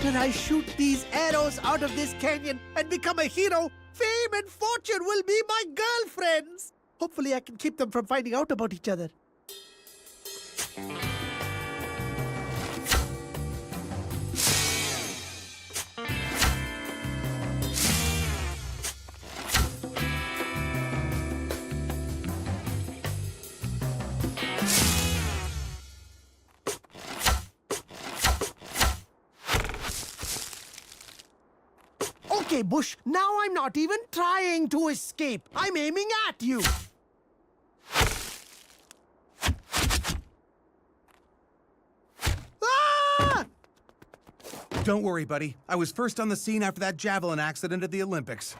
After I shoot these arrows out of this canyon and become a hero, fame and fortune will be my girlfriends. Hopefully I can keep them from finding out about each other. Okay, Bush, now I'm not even trying to escape. I'm aiming at you. Ah! Don't worry, buddy. I was first on the scene after that javelin accident at the Olympics.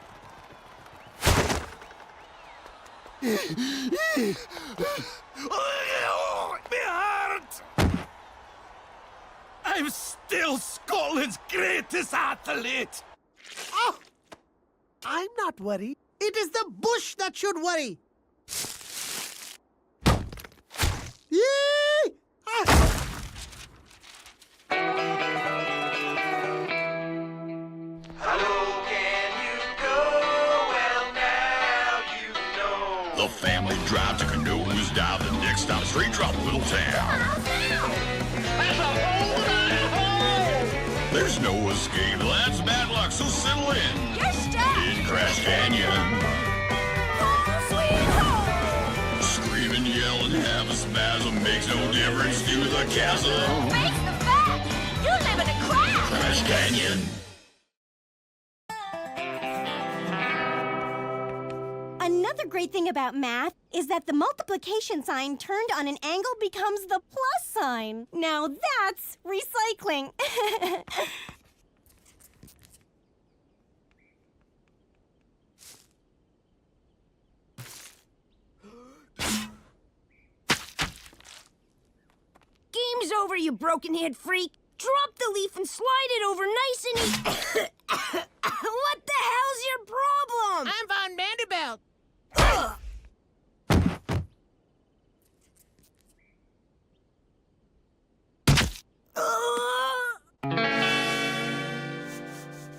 Me heart! I'm still Scotland's greatest athlete! Oh! I'm not worried. It is the bush that should worry. Yee! Ah! Hello, can you go? Well, now you know. The family drive to canoes down the next stop, straight drop little town. There's no escape, that's bad luck, so settle in. You're stuck! In Crash Canyon. Home sweet home! Screaming, yelling, have a spasm, makes no difference to the chasm. Face the fact! You live in a crash! Crash Canyon. Another great thing about math is that the multiplication sign turned on an angle becomes the plus sign. Now that's recycling. Game's over, you broken-head freak. Drop the leaf and slide it over nice and easy. What the hell's your problem? I'm Von Vanderbilt.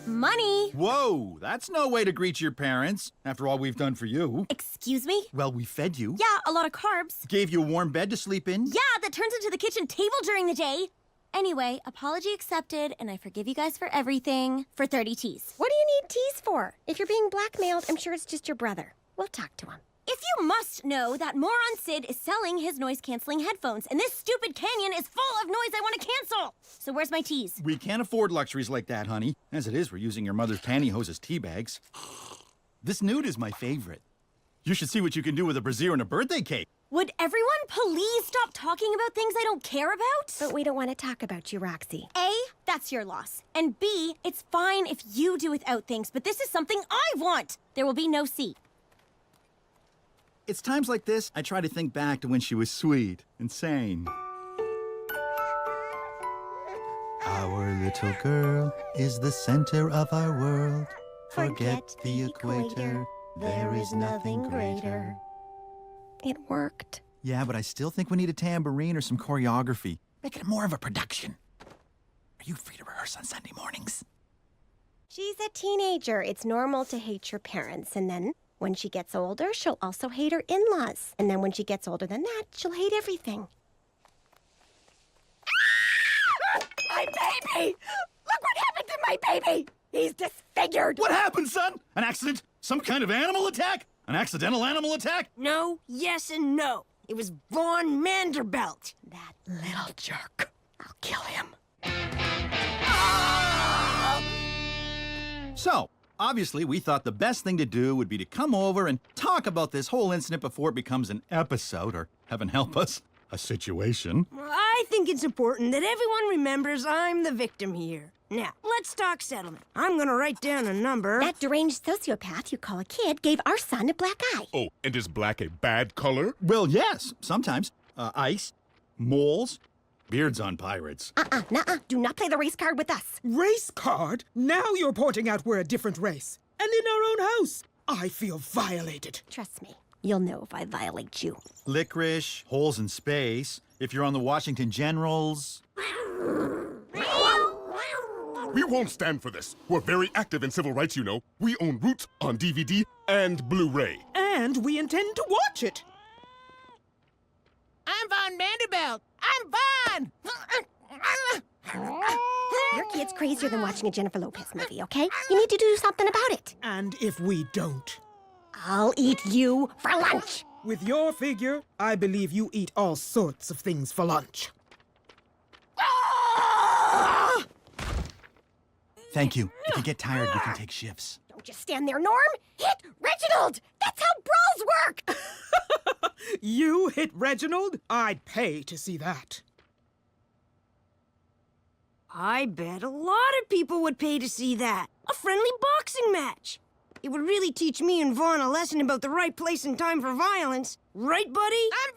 Money. Whoa, that's no way to greet your parents, after all we've done for you. Excuse me? Well, we fed you, Yeah, a lot of carbs. gave you a warm bed to sleep in. Yeah, that turns into the kitchen table during the day. Anyway, apology accepted, and I forgive you guys for everything for 30 T's. What do you need teas for? If you're being blackmailed, I'm sure it's just your brother. We'll talk to him. If you must know that moron Sid is selling his noise-canceling headphones, and this stupid canyon is full of noise I want to cancel. So where's my teas? We can't afford luxuries like that, honey. As it is, we're using your mother's pantyhose as tea bags. This nude is my favorite. You should see what you can do with a brassiere and a birthday cake. Would everyone please stop talking about things I don't care about? But we don't want to talk about you, Roxy. A, that's your loss. And B, it's fine if you do without things, but this is something I want. There will be no C. It's times like this I try to think back to when she was sweet and sane. Our little girl is the center of our world. Forget the equator, there is nothing greater. It worked. Yeah, but I still think we need a tambourine or some choreography. Make it more of a production. Are you free to rehearse on Sunday mornings? She's a teenager. It's normal to hate your parents. And then when she gets older, she'll also hate her in-laws. And then when she gets older than that, she'll hate everything. My baby! Look what happened to my baby! He's disfigured! What happened, son? An accident? Some kind of animal attack? An accidental animal attack? No, yes, and no. It was Von Vanderbilt. That little jerk. I'll kill him. So, obviously, we thought the best thing to do would be to come over and talk about this whole incident before it becomes an episode, or heaven help us, a situation. I think it's important that everyone remembers I'm the victim here. Now, let's talk settlement. I'm gonna write down a number. That deranged sociopath you call a kid gave our son a black eye. Oh, and is black a bad color? Well, yes, sometimes. Ice, moles, beards on pirates. Nuh-uh. Do not play the race card with us. Race card? Now you're pointing out we're a different race. And in our own house. I feel violated. Trust me. You'll know if I violate you. Licorice, holes in space. If you're on the Washington Generals. We won't stand for this. We're very active in civil rights, you know. We own Roots on DVD and Blu-ray. And we intend to watch it. I'm Von Vanderbilt. I'm Von. Your kid's crazier than watching a Jennifer Lopez movie, okay? You need to do something about it. And if we don't? I'll eat you for lunch. With your figure, I believe you eat all sorts of things for lunch. Thank you. If you get tired, we can take shifts. Don't just stand there, Norm. Hit Reginald. That's how brawls work. You hit Reginald? I'd pay to see that. I bet a lot of people would pay to see that. A friendly boxing match. It would really teach me and Vaughn a lesson about the right place and time for violence. Right, buddy? I'm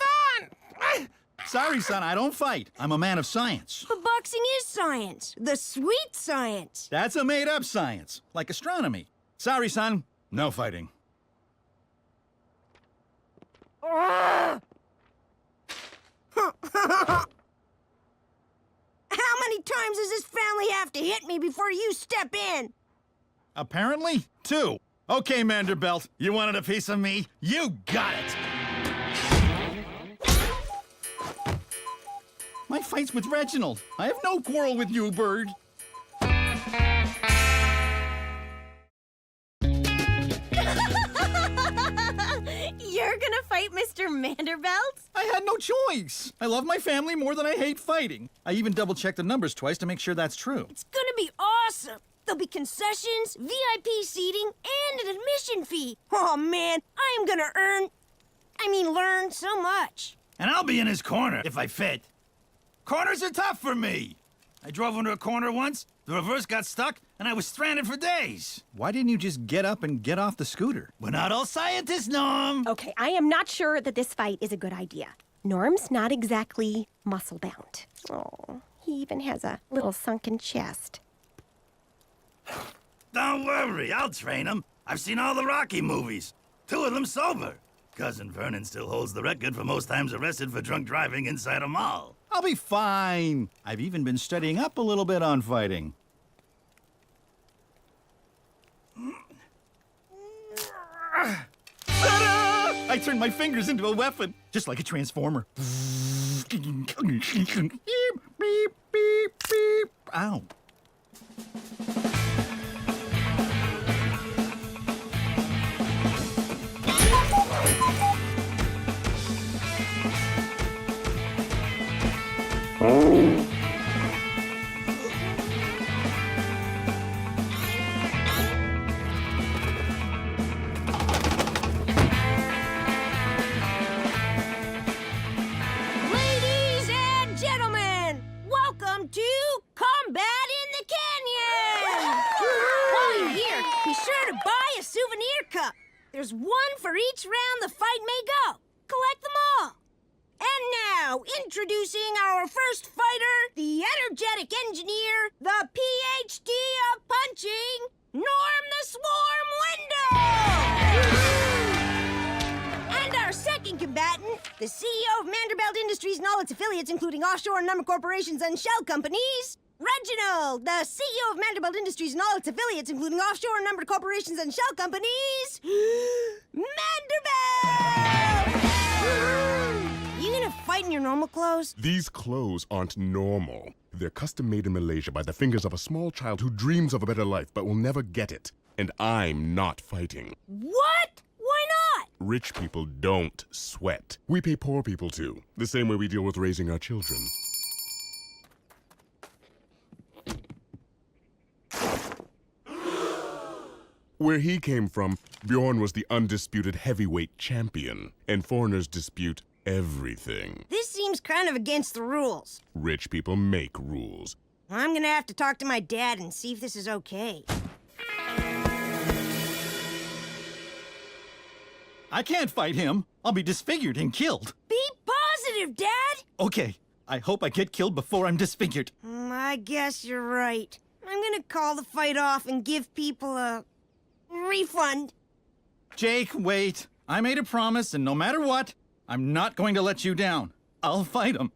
Von. Sorry, son, I don't fight. I'm a man of science. But boxing is science. The sweet science. That's a made-up science, like astronomy. Sorry, son, no fighting. How many times does this family have to hit me before you step in? Apparently, 2. Okay, Vanderbilt, you wanted a piece of me? You got it! My fight's with Reginald. I have no quarrel with you, Bird. You're gonna fight Mr. Vanderbilt? I had no choice. I love my family more than I hate fighting. I even double-checked the numbers twice to make sure that's true. It's gonna be awesome. There'll be concessions, VIP seating, and an admission fee. Oh, man, I am gonna learn so much. And I'll be in his corner if I fit. Corners are tough for me. I drove into a corner once, the reverse got stuck, and I was stranded for days. Why didn't you just get up and get off the scooter? We're not all scientists, Norm. Okay, I am not sure that this fight is a good idea. Norm's not exactly muscle-bound. Oh, he even has a little sunken chest. Don't worry, I'll train him. I've seen all the Rocky movies. 2 of them sober. Cousin Vernon still holds the record for most times arrested for drunk driving inside a mall. I'll be fine. I've even been studying up a little bit on fighting. Ta-da! I turned my fingers into a weapon, just like a transformer. Beep, beep, beep, beep. Ow. Ladies and gentlemen, welcome to Combat in the Canyon! While you're here, be sure to buy a souvenir cup. There's one for each round the fight may go. Collect them all. And now, introducing our first fighter, the energetic engineer, the PhD of punching, Norm the Swarm Window! And our second combatant, the CEO of Vanderbilt Industries and all its affiliates, including offshore and number corporations and shell companies, Reginald, the CEO of Vanderbilt Industries and all its affiliates, including offshore and numbered corporations and shell companies, Vanderbilt! You gonna fight in your normal clothes? These clothes aren't normal. They're custom made in Malaysia by the fingers of a small child who dreams of a better life but will never get it. And I'm not fighting. What? Why not? Rich people don't sweat. We pay poor people to, the same way we deal with raising our children. Where he came from, Bjorn was the undisputed heavyweight champion, and foreigners dispute everything. This seems kind of against the rules. Rich people make rules. I'm gonna have to talk to my dad and see if this is okay. I can't fight him. I'll be disfigured and killed. Be positive, Dad! Okay, I hope I get killed before I'm disfigured. I guess you're right. I'm gonna call the fight off and give people a refund. Jake, wait. I made a promise, and no matter what, I'm not going to let you down. I'll fight him.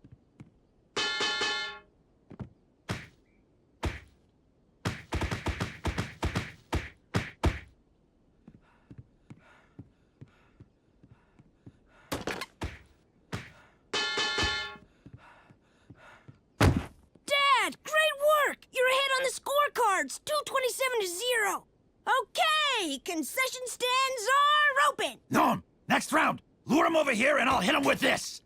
starts. 227 to 0. Okay, concession stands are open. Norm, next round. Lure him over here and I'll hit him with this.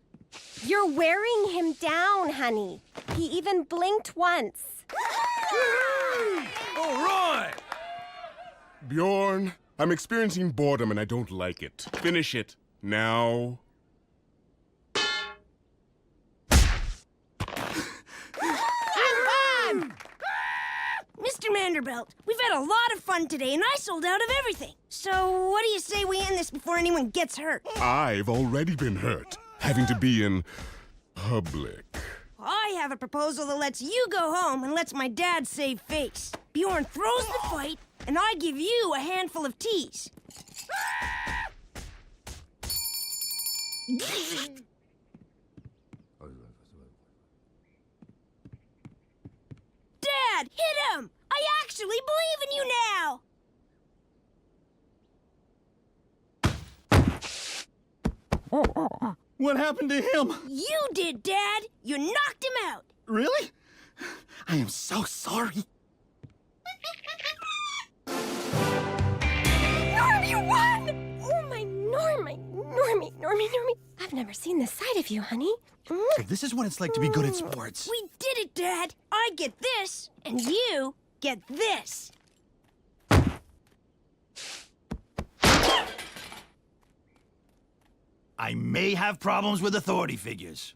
You're wearing him down, honey. He even blinked once. All right. Bjorn, I'm experiencing boredom and I don't like it. Finish it. Now. Mr. Manderbilt, we've had a lot of fun today, and I sold out of everything. So what do you say we end this before anyone gets hurt? I've already been hurt, having to be in public. I have a proposal that lets you go home and lets my dad save face. Bjorn throws the fight, and I give you a handful of teas. Dad, hit him! I actually believe in you now! What happened to him? You did, Dad! You knocked him out! Really? I am so sorry. Norm, you won! Oh, my Normie. I've never seen this side of you, honey. This is what it's like to be good at sports. We did it, Dad! I get this, and you get this. I may have problems with authority figures.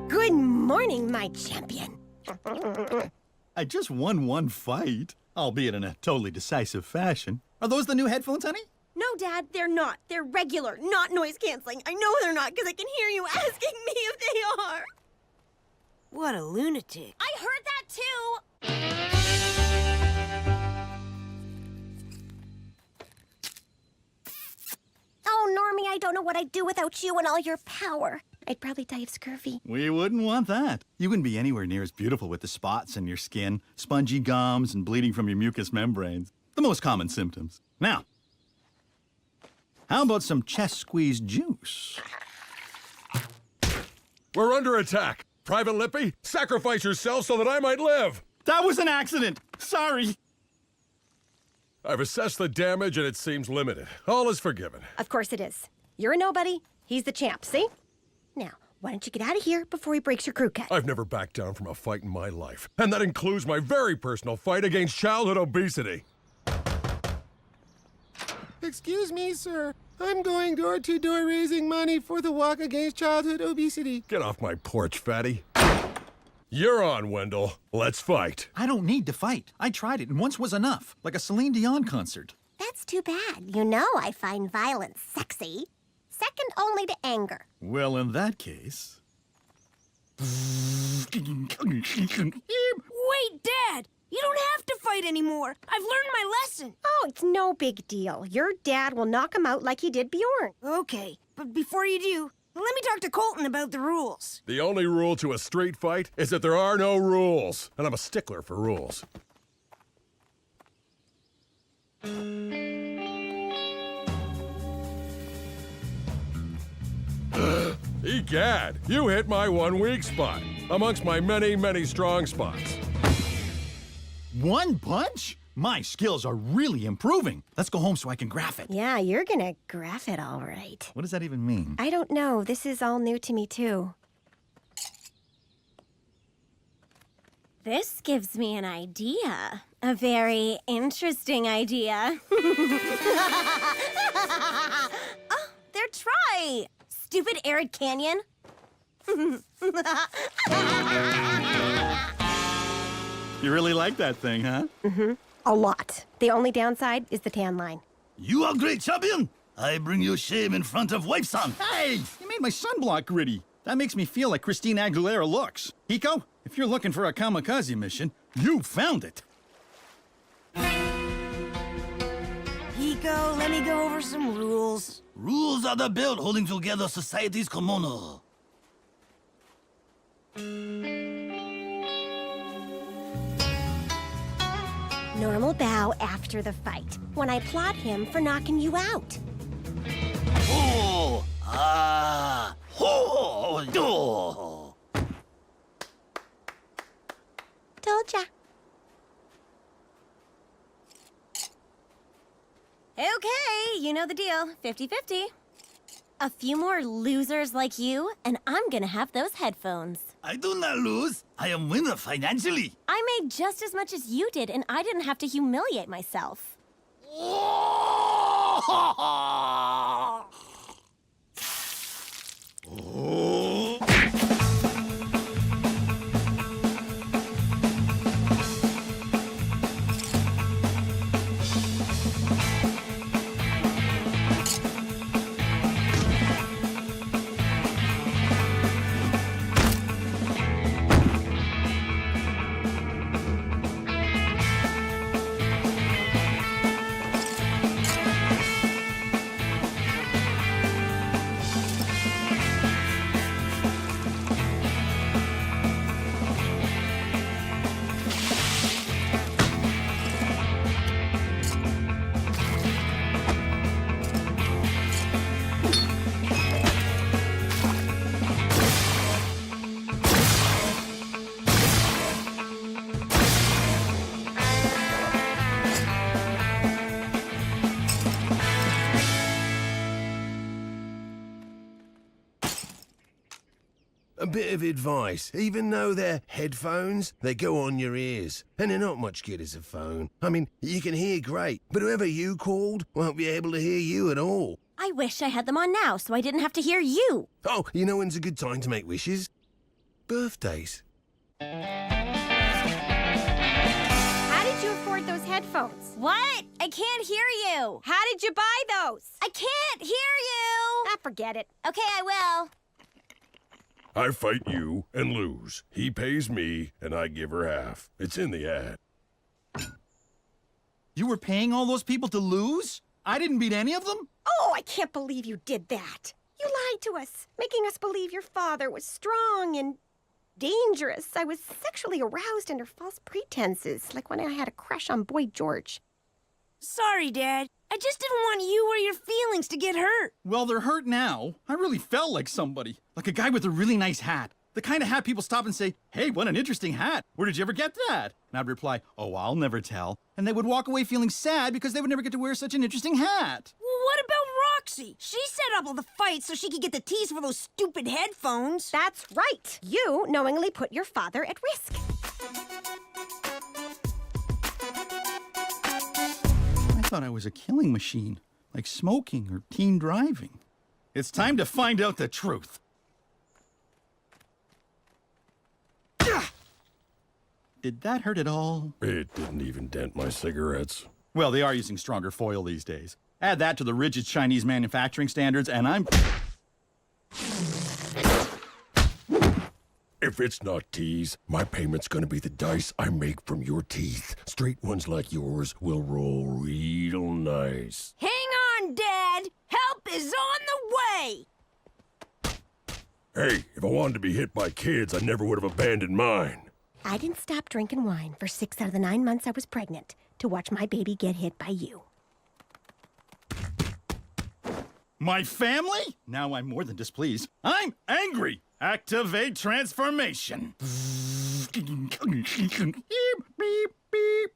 Good morning, my champion. I just won one fight, albeit in a totally decisive fashion. Are those the new headphones, honey? No, Dad, they're not. They're regular, not noise canceling. I know they're not because I can hear you asking me if they are. What a lunatic. I heard that too. Oh, Normie, I don't know what I'd do without you and all your power. I'd probably die of scurvy. We wouldn't want that. You wouldn't be anywhere near as beautiful with the spots in your skin, spongy gums, and bleeding from your mucous membranes. The most common symptoms. Now, how about some chest squeeze juice? We're under attack. Private Lippy, sacrifice yourself so that I might live. That was an accident. Sorry. I've assessed the damage and it seems limited. All is forgiven. Of course it is. You're a nobody. He's the champ, see? Now, why don't you get out of here before he breaks your crew cut? I've never backed down from a fight in my life, and that includes my very personal fight against childhood obesity. Excuse me, sir. I'm going door to door raising money for the walk against childhood obesity. Get off my porch, fatty. You're on, Wendell. Let's fight. I don't need to fight. I tried it, and once was enough. Like a Celine Dion concert. That's too bad. You know I find violence sexy. Second only to anger. Well, in that case... Wait, Dad! You don't have to fight anymore. I've learned my lesson. Oh, it's no big deal. Your dad will knock him out like he did Bjorn. Okay, but before you do, let me talk to Colton about the rules. The only rule to a street fight is that there are no rules, and I'm a stickler for rules. Egad, you hit my one weak spot, amongst my many, many strong spots. One punch? My skills are really improving. Let's go home so I can graph it. Yeah, you're gonna graph it all right. What does that even mean? I don't know. This is all new to me, too. This gives me an idea. A very interesting idea. Oh, they're Try. Stupid arid canyon. You really like that thing, huh? Mm-hmm. A lot. The only downside is the tan line. You are great, champion. I bring you shame in front of wife son. Hey, you made my sunblock gritty. That makes me feel like Christina Aguilera looks. Hiko, if you're looking for a kamikaze mission, you found it. Hiko, let me go over some rules. Rules are the belt holding together society's kimono. Normal bow after the fight, when I plot him for knocking you out. Oh! Ah! Oh! Oh! told ya. Okay, you know the deal. 50-50. A few more losers like you, and I'm gonna have those headphones. I do not lose. I am winner financially. I made just as much as you did, and I didn't have to humiliate myself. A bit of advice. Even though they're headphones, they go on your ears. And they're not much good as a phone. I mean, you can hear great, but whoever you called won't be able to hear you at all. I wish I had them on now so I didn't have to hear you. Oh, you know when's a good time to make wishes? Birthdays. How did you afford those headphones? What? I can't hear you. How did you buy those? I can't hear you. Ah, forget it. Okay, I will. I fight you and lose. He pays me, and I give her half. It's in the ad. You were paying all those people to lose? I didn't beat any of them? Oh, I can't believe you did that. You lied to us, making us believe your father was strong and dangerous. I was sexually aroused under false pretenses, like when I had a crush on Boy George. Sorry, Dad. I just didn't want you or your feelings to get hurt. Well, they're hurt now. I really felt like somebody. Like a guy with a really nice hat. The kind of hat people stop and say, "Hey, what an interesting hat. Where did you ever get that?" And I'd reply, "Oh, I'll never tell." And they would walk away feeling sad because they would never get to wear such an interesting hat. Well, what about Roxy? She set up all the fights so she could get the tease for those stupid headphones. That's right. You knowingly put your father at risk. I thought I was a killing machine, like smoking or teen driving. It's time to find out the truth. Did that hurt at all? It didn't even dent my cigarettes. Well, they are using stronger foil these days. Add that to the rigid Chinese manufacturing standards, and I'm... If it's not tease, my payment's gonna be the dice I make from your teeth. Straight ones like yours will roll real nice. Hang on, Dad. Help is on the way. Hey, if I wanted to be hit by kids, I never would have abandoned mine. I didn't stop drinking wine for 6 out of the 9 months I was pregnant to watch my baby get hit by you. My family? Now I'm more than displeased. I'm angry! Activate transformation. Beep, beep, beep.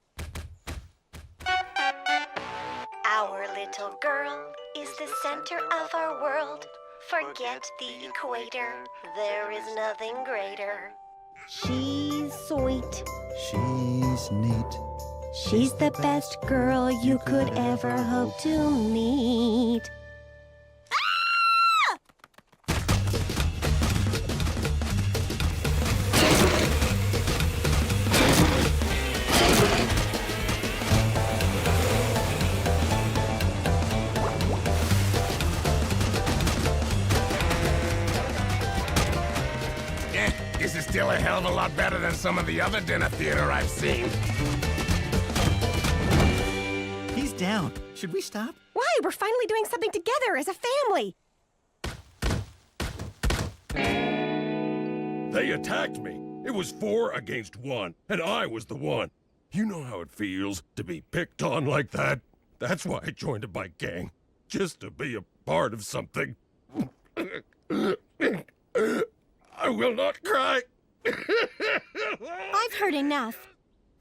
Our little girl is the center of our world. Forget the equator, there is nothing greater. She's sweet. She's neat. She's the best girl you could ever hope to meet. This is still a hell of a lot better than some of the other dinner theater I've seen. He's down. Should we stop? Why? We're finally doing something together as a family. They attacked me. It was 4 against 1, and I was the one. You know how it feels to be picked on like that? That's why I joined a bike gang. Just to be a part of something. I will not cry. I've heard enough.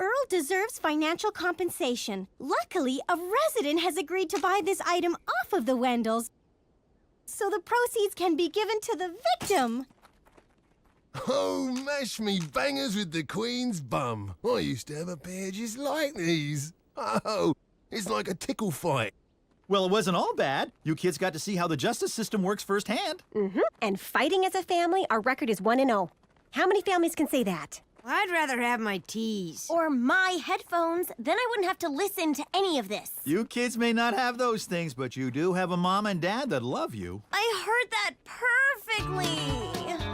Earl deserves financial compensation. Luckily, a resident has agreed to buy this item off of the Wendells, so the proceeds can be given to the victim. Oh, mash me bangers with the Queen's bum. I used to have a pair just like these. Oh, it's like a tickle fight. Well, it wasn't all bad. You kids got to see how the justice system works firsthand. And fighting as a family, our record is 1-0. How many families can say that? I'd rather have my teas. Or my headphones, then I wouldn't have to listen to any of this. You kids may not have those things, but you do have a mom and dad that love you. I heard that perfectly.